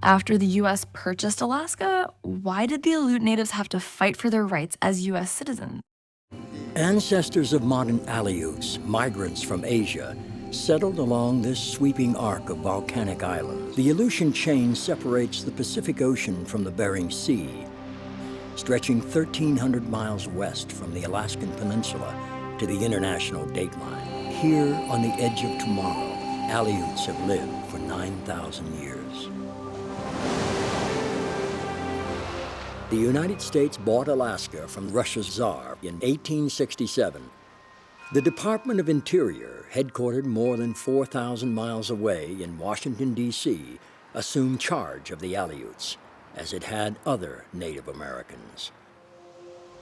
After the U.S. purchased Alaska, why did the Aleut natives have to fight for their rights as U.S. citizens? Ancestors of modern Aleuts, migrants from Asia, settled along this sweeping arc of volcanic islands. The Aleutian chain separates the Pacific Ocean from the Bering Sea, stretching 1,300 miles west from the Alaskan Peninsula to the international dateline. Here, on the edge of tomorrow, Aleuts have lived for 9,000 years. The United States bought Alaska from Russia's Tsar in 1867. The Department of Interior, headquartered more than 4,000 miles away in Washington, D.C., assumed charge of the Aleuts, as it had other Native Americans.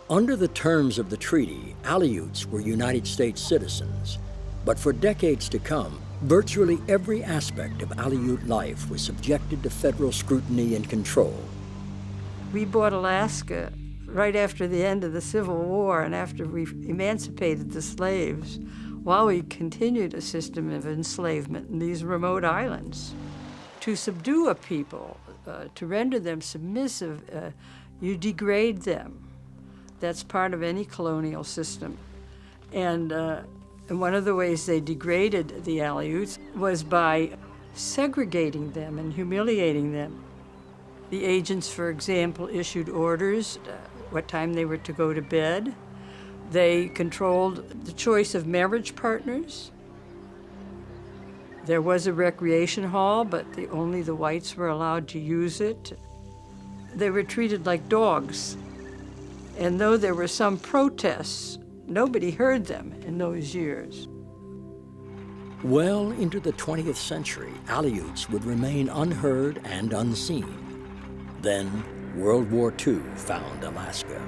Under the terms of the treaty, Aleuts were United States citizens, but for decades to come, virtually every aspect of Aleut life was subjected to federal scrutiny and control. We bought Alaska right after the end of the Civil War and after we emancipated the slaves, while we continued a system of enslavement in these remote islands. To subdue a people, to render them submissive, you degrade them. That's part of any colonial system. And one of the ways they degraded the Aleuts was by segregating them and humiliating them. The agents, for example, issued orders what time they were to go to bed. They controlled the choice of marriage partners. There was a recreation hall, but only the whites were allowed to use it. They were treated like dogs. And though there were some protests, nobody heard them in those years. Well into the 20th century, Aleuts would remain unheard and unseen. Then, World War II found Alaska.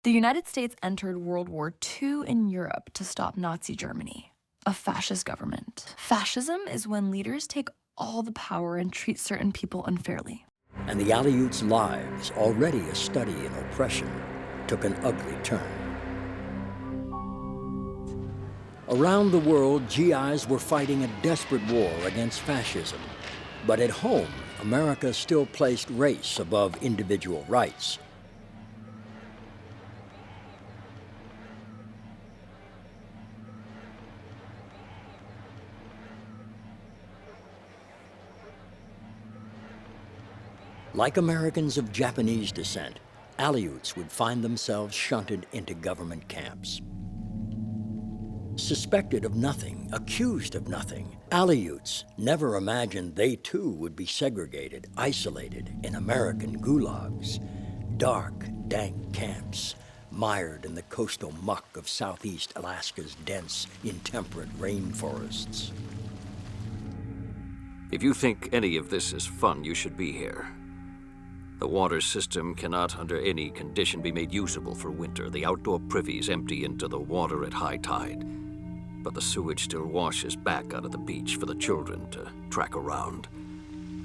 The United States entered World War II in Europe to stop Nazi Germany, a fascist government. Fascism is when leaders take all the power and treat certain people unfairly. And the Aleuts' lives, already a study in oppression, took an ugly turn. Around the world, GIs were fighting a desperate war against fascism. But at home, America still placed race above individual rights. Like Americans of Japanese descent, Aleuts would find themselves shunted into government camps. Suspected of nothing, accused of nothing, Aleuts never imagined they too would be segregated, isolated in American gulags. Dark, dank camps, mired in the coastal muck of southeast Alaska's dense, intemperate rainforests. If you think any of this is fun, you should be here. The water system cannot, under any condition, be made usable for winter. The outdoor privies empty into the water at high tide. But the sewage still washes back out of the beach for the children to track around.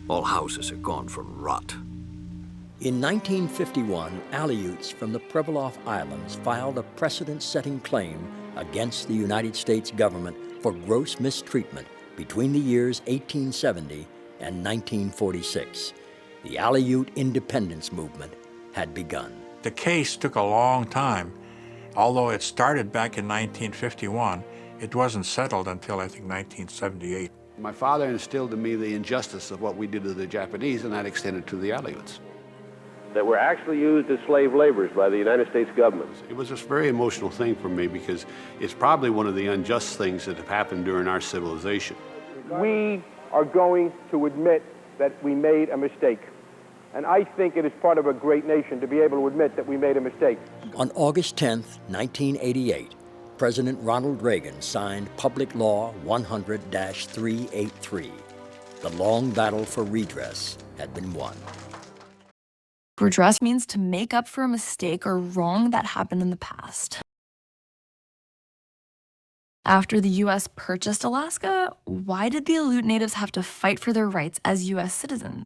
All houses are gone from rot. In 1951, Aleuts from the Pribilof Islands filed a precedent-setting claim against the United States government for gross mistreatment between the years 1870 and 1946. The Aleut independence movement had begun. The case took a long time. Although it started back in 1951, it wasn't settled until, I think, 1978. My father instilled in me the injustice of what we did to the Japanese, and that extended to the Aleuts. That were actually used as slave laborers by the United States government. It was a very emotional thing for me because it's probably one of the unjust things that have happened during our civilization. We are going to admit that we made a mistake. And I think it is part of a great nation to be able to admit that we made a mistake. On August 10th, 1988, President Ronald Reagan signed Public Law 100-383. The long battle for redress had been won. Redress means to make up for a mistake or wrong that happened in the past. After the U.S. purchased Alaska, why did the Aleut natives have to fight for their rights as U.S. citizens?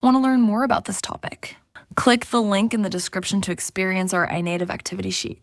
Want to learn more about this topic? Click the link in the description to experience our iNative activity sheet.